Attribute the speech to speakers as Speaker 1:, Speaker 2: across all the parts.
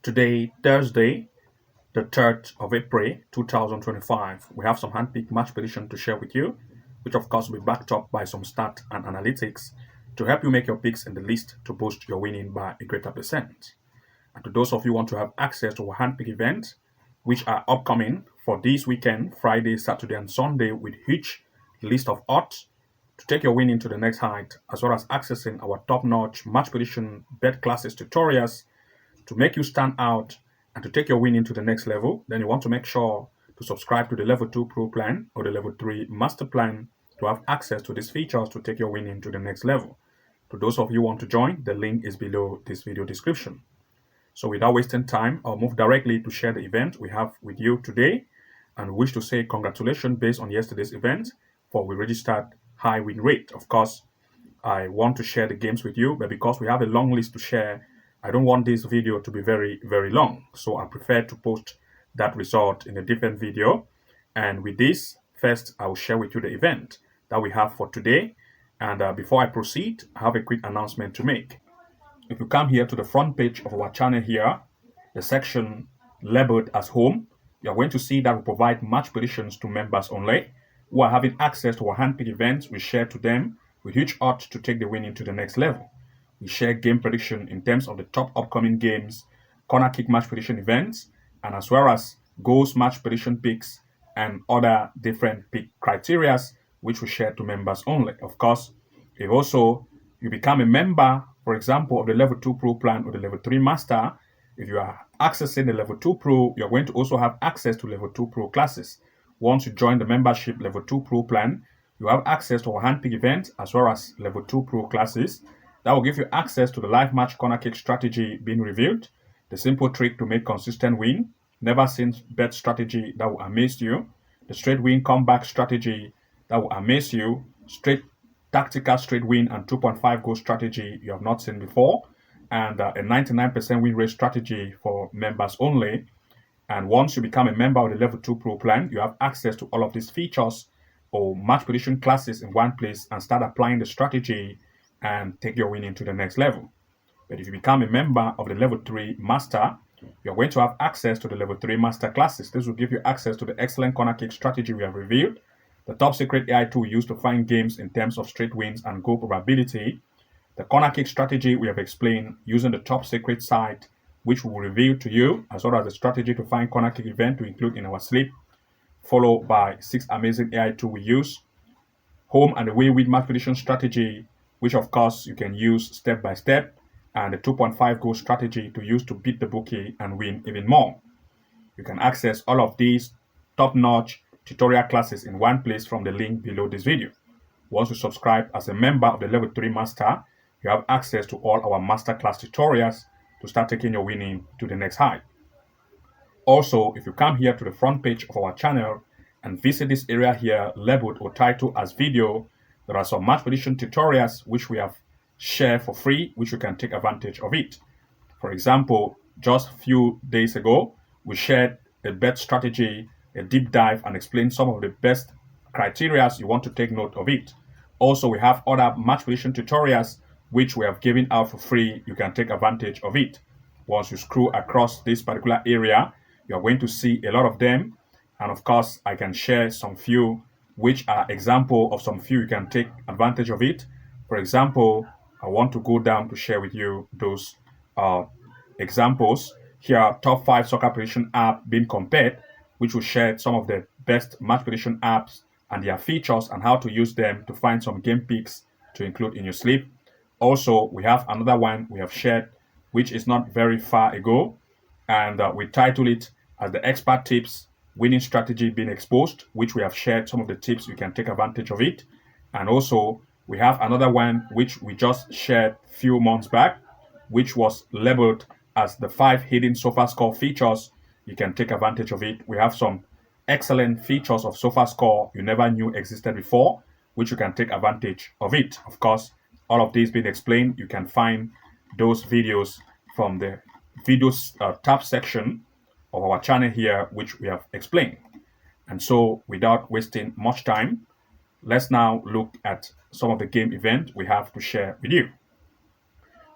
Speaker 1: Today, Thursday, the 3rd of April 2025, we have some handpicked match prediction to share with you, which of course will be backed up by some stats and analytics to help you make your picks in the list to boost your winning by a greater percent. And to those of you who want to have access to our handpick events, which are upcoming for this weekend, Friday, Saturday, and Sunday, with huge list of odds to take your winning to the next height, as well as accessing our top-notch match prediction bet classes tutorials to make you stand out and to take your winning to the next level, then you want to make sure to subscribe to the level 2 pro plan or the level 3 master plan to have access to these features to take your winning to the next level. To those of you who want to join, the link is below this video description. So without wasting time, I'll move directly to share the event we have with you today and wish to say congratulations based on yesterday's event for we registered high win rate. Of course, I want to share the games with you, but because we have a long list to share, I don't want this video to be very long. So I prefer to post that result in a different video. And with this, first, I will share with you the event that we have for today. And before I proceed, I have a quick announcement to make. If you come here to the front page of our channel here, the section labeled as home, you are going to see that we provide match predictions to members only who are having access to our handpicked events. We share to them with huge odds to take the winning to the next level. We share game prediction in terms of the top upcoming games, corner kick match prediction events, and as well as goals match prediction picks and other different pick criteria which we share to members only. Of course, if also you become a member, for example, of the level 2 pro plan or the level 3 master, if you are accessing the level 2 pro, you're going to also have access to level 2 pro classes. Once you join the membership level 2 pro plan, you have access to our handpick event as well as level 2 pro classes. That will give you access to the live match corner kick strategy being revealed, the simple trick to make consistent win, never seen bet strategy that will amaze you, the straight win comeback strategy that will amaze you, straight tactical straight win and 2.5 goal strategy you have not seen before, and a 99% win rate strategy for members only. And once you become a member of the level 2 pro plan, you have access to all of these features or match prediction classes in one place and start applying the strategy and take your winning to the next level. But if you become a member of the level 3 master, you're going to have access to the level 3 master classes. This will give you access to the excellent corner kick strategy we have revealed, the top secret AI tool used to find games in terms of straight wins and goal probability, the corner kick strategy we have explained using the top secret site, which we will reveal to you, as well as the strategy to find corner kick event to include in our sleep, followed by 6 amazing AI tools we use, home and away win match prediction strategy, which of course you can use step by step, and the 2.5 goal strategy to use to beat the bookie and win even more. You can access all of these top-notch tutorial classes in one place from the link below this video. Once you subscribe as a member of the level 3 master, you have access to all our masterclass tutorials to start taking your winning to the next height. Also, if you come here to the front page of our channel and visit this area here labeled or titled as video, there are some match prediction tutorials which we have shared for free, which you can take advantage of it. For example, just a few days ago, we shared a bet strategy, a deep dive, and explained some of the best criteria you want to take note of it. Also, we have other match prediction tutorials which we have given out for free. You can take advantage of it. Once you scroll across this particular area, you're going to see a lot of them. And of course, I can share some few which are example of some few you can take advantage of it. For example, I want to go down to share with you those examples. Here are top 5 soccer prediction app being compared, which will share some of the best match prediction apps and their features and how to use them to find some game picks to include in your sleep. Also, we have another one we have shared, which is not very far ago, and we title it as the expert tips winning strategy being exposed, which we have shared some of the tips you can take advantage of it. And also we have another one which we just shared a few months back, which was labeled as the 5 hidden Sofascore features. You can take advantage of it. We have some excellent features of Sofascore you never knew existed before, which you can take advantage of it. Of course, all of these being explained, you can find those videos from the videos tab section of our channel here, which we have explained. And so without wasting much time, let's now look at some of the game event we have to share with you.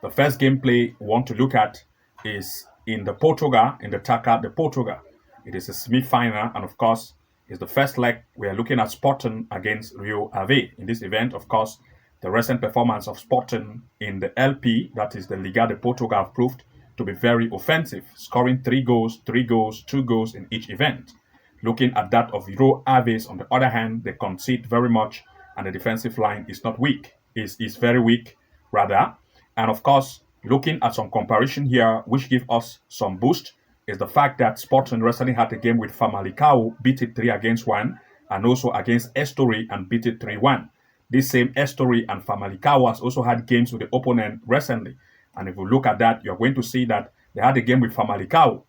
Speaker 1: The first gameplay we want to look at is in the Portugal, in the Taka de Portugal. It is a semi-final, and of course, it's the first leg. We are looking at Sporting against Rio Ave. In this event, of course, the recent performance of Sporting in the LP, that is the Liga de Portugal, proved to be very offensive, scoring 3 goals, 3 goals, 2 goals in each event. Looking at that of Rio Aves, on the other hand, they concede very much, and the defensive line is not weak. Is very weak, rather. And of course, looking at some comparison here, which give us some boost, is the fact that Sporting recently had a game with Famalicão, beat it 3-1, and also against Estoril and beat it 3-1. This same Estoril and Famalicão has also had games with the opponent recently. And if you look at that, you're going to see that they had a game with Famalicão.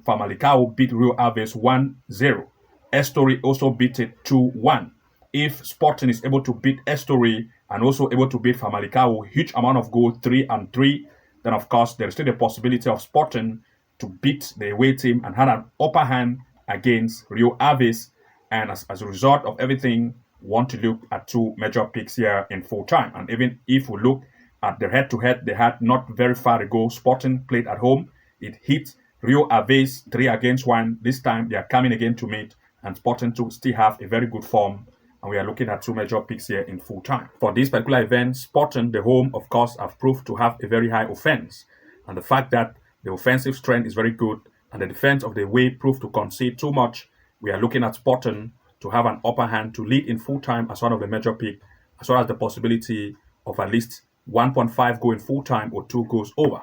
Speaker 1: Famalicão beat Rio Aves 1-0. Estoril also beat it 2-1. If Sporting is able to beat Estoril and also able to beat Famalicão, huge amount of goals, 3-3, then of course there is still the possibility of Sporting to beat the away team and had an upper hand against Rio Aves. And as a result of everything, want to look at 2 major picks here in full time. And even if we look at the head-to-head, they had not very far to go. Sporting played at home. It hit Rio Aves 3-1. This time they are coming again to meet, and Sporting to still have a very good form. And we are looking at 2 major picks here in full time. For this particular event, Sporting, the home, of course, have proved to have a very high offense. And the fact that the offensive strength is very good and the defense of the away proved to concede too much, we are looking at Sporting to have an upper hand to lead in full time as one of the major picks, as well as the possibility of at least 1.5 goal in full time or 2 goals over.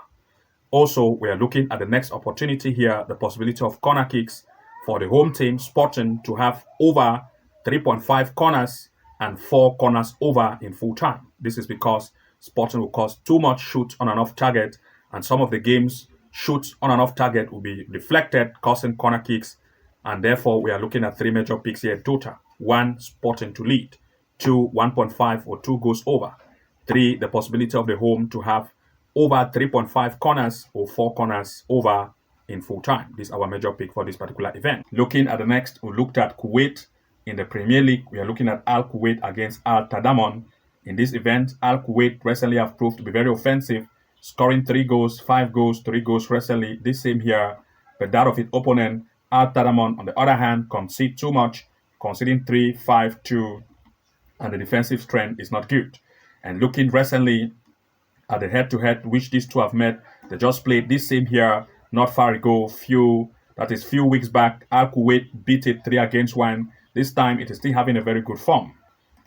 Speaker 1: Also, we are looking at the next opportunity here, the possibility of corner kicks for the home team, Sporting, to have over 3.5 corners and 4 corners over in full time. This is because Sporting will cause too much shots on and off target, and some of the games shots on and off target will be deflected, causing corner kicks, and therefore we are looking at 3 major picks here in total. 1, Sporting to lead. 2, 1.5 or 2 goals over. 3, the possibility of the home to have over 3.5 corners or 4 corners over in full time. This is our major pick for this particular event. Looking at the next, we looked at Kuwait. In the Premier League, we are looking at Al Kuwait against Al Tadamon. In this event, Al Kuwait recently have proved to be very offensive, scoring 3 goals, 5 goals, 3 goals recently. This same here, but that of its opponent, Al Tadamon, on the other hand, concede too much, conceding 3-5-2, and the defensive strength is not good. And looking recently at the head-to-head which these two have met, they just played this same here not far ago, few weeks back. Al Kuwait beat it 3-1. This time it is still having a very good form.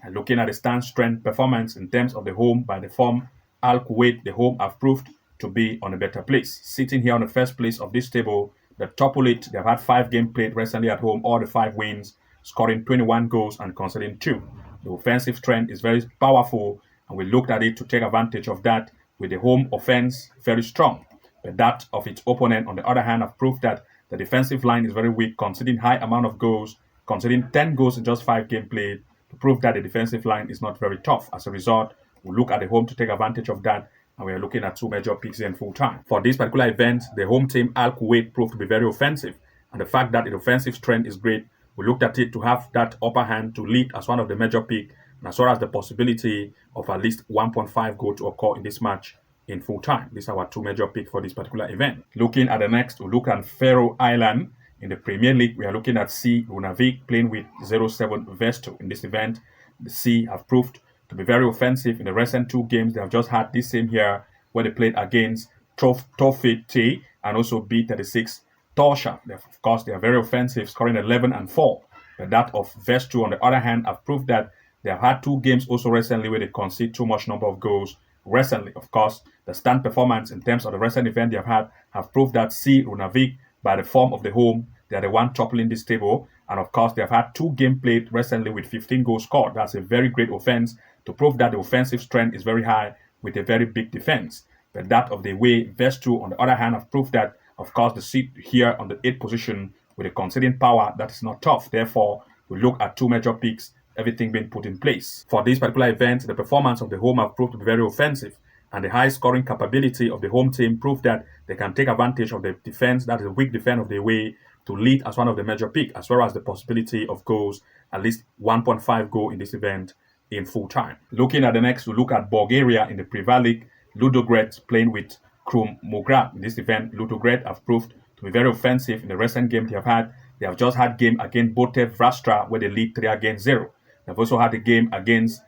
Speaker 1: And looking at the stand strength performance in terms of the home by the form, Al Kuwait, the home, have proved to be on a better place. Sitting here on the first place of this table, the topple it, they've had 5 games played recently at home, all the 5 wins, scoring 21 goals and conceding 2. The offensive strength is very powerful, and we looked at it to take advantage of that with the home offense very strong. But that of its opponent, on the other hand, have proved that the defensive line is very weak, conceding high amount of goals, conceding 10 goals in just 5 games played, to prove that the defensive line is not very tough. As a result, we look at the home to take advantage of that, and we are looking at 2 major picks in full time. For this particular event, the home team Al Kuwait proved to be very offensive, and the fact that the offensive strength is great, we looked at it to have that upper hand to lead as one of the major picks, and as well as the possibility of at least 1.5 goal to occur in this match in full time. These are our 2 major picks for this particular event. Looking at the next, we look at Faroe Islands. In the Premier League, we are looking at C. Runavik playing with 0-7 Vesto. In this event, the C have proved to be very offensive in the recent 2 games. They have just had this same here where they played against Tofit T and also B36 Torsha. Of course, they are very offensive, scoring 11 and 4. But that of Vesto, on the other hand, have proved that they have had 2 games also recently where they concede too much number of goals recently. Of course, the stand performance in terms of the recent event they have had have proved that C. Runavik, by the form of the home, they are the one toppling this table. And of course, they have had 2 games played recently with 15 goals scored. That's a very great offense to prove that the offensive strength is very high with a very big defense. But that of the way Vestu, on the other hand, have proved that, of course, the seat here on the 8th position with a conceding power that is not tough. Therefore, we look at 2 major picks, everything being put in place. For this particular event, the performance of the home have proved to be very offensive, and the high scoring capability of the home team proved that they can take advantage of the defense, that is a weak defense of the away, to lead as one of the major picks, as well as the possibility of goals, at least 1.5 goal in this event in full time. Looking at the next, we look at Bulgaria in the Private League. Ludogorets playing with Krumograd. In this event, Ludogorets have proved to be very offensive in the recent game they have had. They have just had game against Botev Vrastra where they lead 3-0. They've also had a game against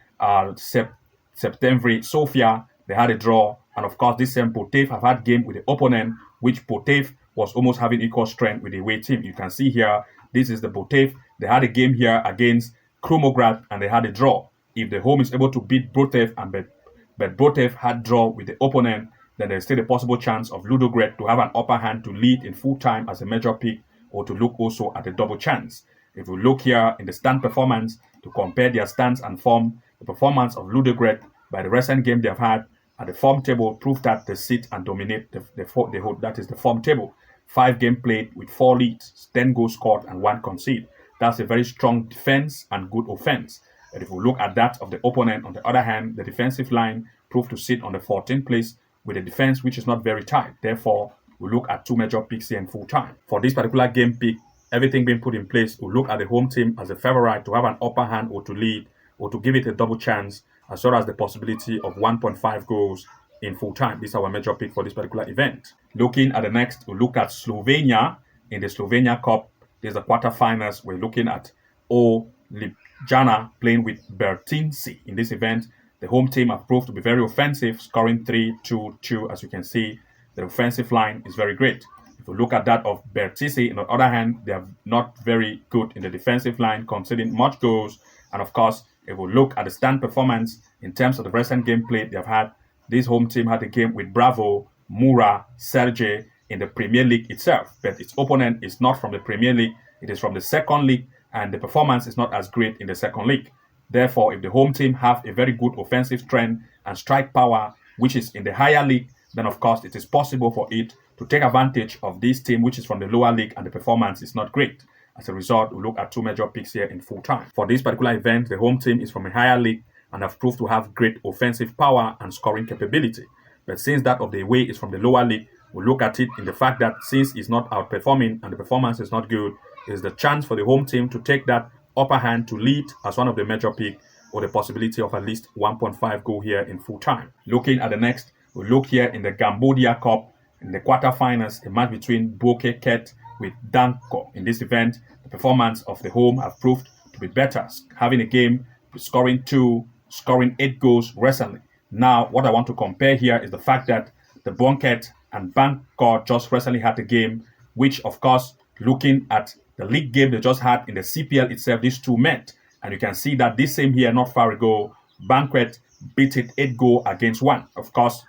Speaker 1: Septemvri Sofia. They had a draw. And of course, this same Botev have had game with the opponent, which Botev was almost having equal strength with the away team. You can see here, this is the Botev. They had a game here against Krumograd and they had a draw. If the home is able to beat Botev but Botev had draw with the opponent, then there's still a possible chance of Ludogorets to have an upper hand to lead in full time as a major pick or to look also at a double chance. If we look here in the stand performance to compare their stands and form, the performance of Ludogorets by the recent game they have had at the form table prove that they sit and dominate that is the form table. 5 games played with 4 leads, 10 goals scored and 1 conceded. That's a very strong defense and good offense. But if we look at that of the opponent, on the other hand, the defensive line proved to sit on the 14th place with a defense which is not very tight. Therefore, we look at 2 major picks here in full time. For this particular game pick, everything being put in place, we look at the home team as a favorite to have an upper hand or to lead or to give it a double chance, as well as the possibility of 1.5 goals in full time. This is our major pick for this particular event. Looking at the next, we look at Slovenia. In the Slovenia Cup, there's the quarterfinals. We're looking at Ljubljana playing with Bertinci. In this event, the home team have proved to be very offensive, scoring 3-2-2. As you can see, the offensive line is very great. If we look at that of Bertinci, on the other hand, they are not very good in the defensive line, conceding much goals. And of course, if we look at the stand performance in terms of the recent game played, they have had, this home team had a game with Bravo, Mura, Serge in the Premier League itself. But its opponent is not from the Premier League, it is from the second league, and the performance is not as great in the second league. Therefore, if the home team have a very good offensive strength and strike power, which is in the higher league, then of course it is possible for it to take advantage of this team, which is from the lower league and the performance is not great. As a result, we look at 2 major picks here in full time. For this particular event, the home team is from a higher league and have proved to have great offensive power and scoring capability. But since that of the away is from the lower league, we look at it in the fact that since it's not outperforming and the performance is not good, is the chance for the home team to take that upper hand to lead as one of the major pick or the possibility of at least 1.5 goal here in full time. Looking at the next, we look here in the Cambodia Cup in the quarterfinals, a match between Boke Ket with Danko. In this event, the performance of the home have proved to be better, having a game scoring 2, scoring 8 goals recently. Now, what I want to compare here is the fact that the Bonket and Bangkok just recently had a game, which of course, looking at the league game they just had in the CPL itself, these two met. And you can see that this same here, not far ago, Banquet beat it 8-1. Of course,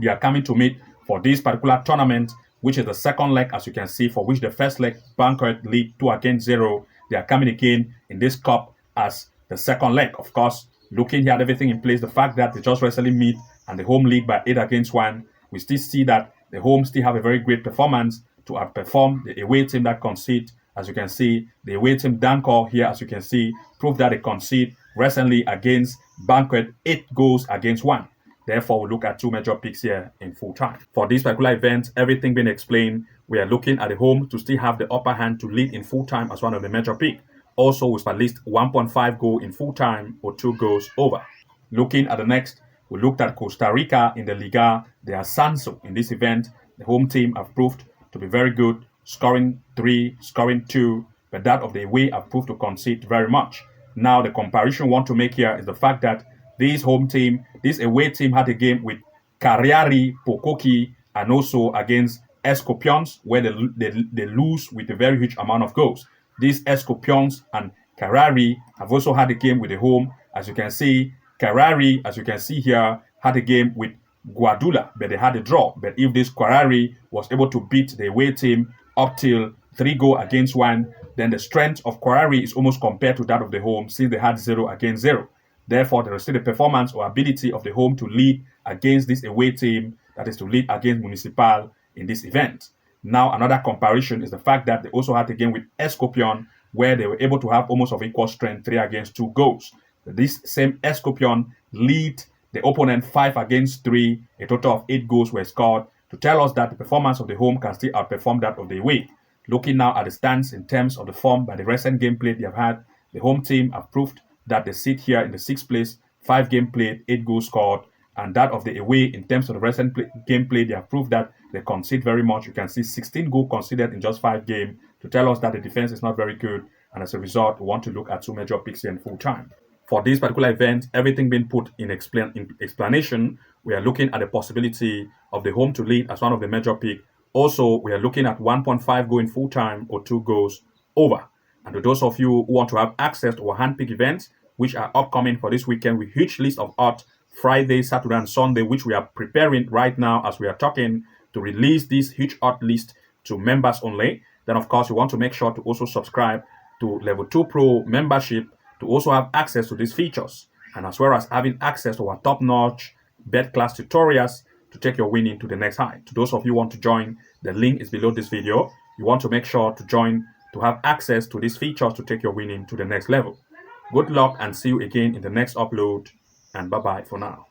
Speaker 1: they are coming to meet for this particular tournament, which is the second leg, as you can see, for which the first leg, Banquet lead 2-0. They are coming again in this cup as the second leg. Of course, looking here at everything in place, the fact that they just recently meet and the home lead by 8-1, we still see that the home still have a very great performance to outperform the away team that concede. As you can see, the away team Danko here, as you can see, proved that they concede recently against Banquet 8-1. Therefore, we look at 2 major picks here in full time. For this particular event, everything being explained, we are looking at the home to still have the upper hand to lead in full time as one of the major picks. Also with at least 1.5 goal in full time or 2 goals over. Looking at the next, we looked at Costa Rica in the Liga. They are Sanso. In this event, the home team have proved to be very good, scoring 3, scoring 2, but that of the away have proved to concede very much. Now, the comparison we want to make here is the fact that this away team had a game with Cagliari, Pocoki, and also against Escorpions, where they lose with a very huge amount of goals. These Escorpions and Cagliari have also had a game with the home. As you can see, Cagliari, as you can see here, had a game with Guadula, but they had a draw. But if this Cagliari was able to beat the away team up till 3-1, then the strength of Cagliari is almost compared to that of the home, since they had 0-0. Therefore, there is still the performance or ability of the home to lead against this away team, that is to lead against Municipal in this event. Now, another comparison is the fact that they also had a game with Escorpion, where they were able to have almost of equal strength, 3-2 goals. This same Escorpion lead the opponent 5-3, a total of 8 goals were scored, to tell us that the performance of the home can still outperform that of the away. Looking now at the stands in terms of the form by the recent gameplay they have had, the home team have proved that they sit here in the 6th place, 5 games played, 8 goals scored, and that of the away. In terms of the recent gameplay, they have proved that they concede very much. You can see 16 goals conceded in just 5 games to tell us that the defense is not very good, and as a result, we want to look at 2 major picks here in full time. For this particular event, everything being put in explanation, we are looking at the possibility of the home to lead as one of the major pick. Also, we are looking at 1.5 going full time or 2 goals over. And to those of you who want to have access to our handpick events, which are upcoming for this weekend with huge list of odds Friday, Saturday, and Sunday, which we are preparing right now as we are talking to release this huge odd list to members only. Then, of course, you want to make sure to also subscribe to Level 2 Pro membership to also have access to these features, and as well as having access to our top-notch bet class tutorials to take your winning to the next height. To those of you who want to join, the link is below this video. You want to make sure to join to have access to these features to take your winning to the next level. Good luck and see you again in the next upload, and bye-bye for now.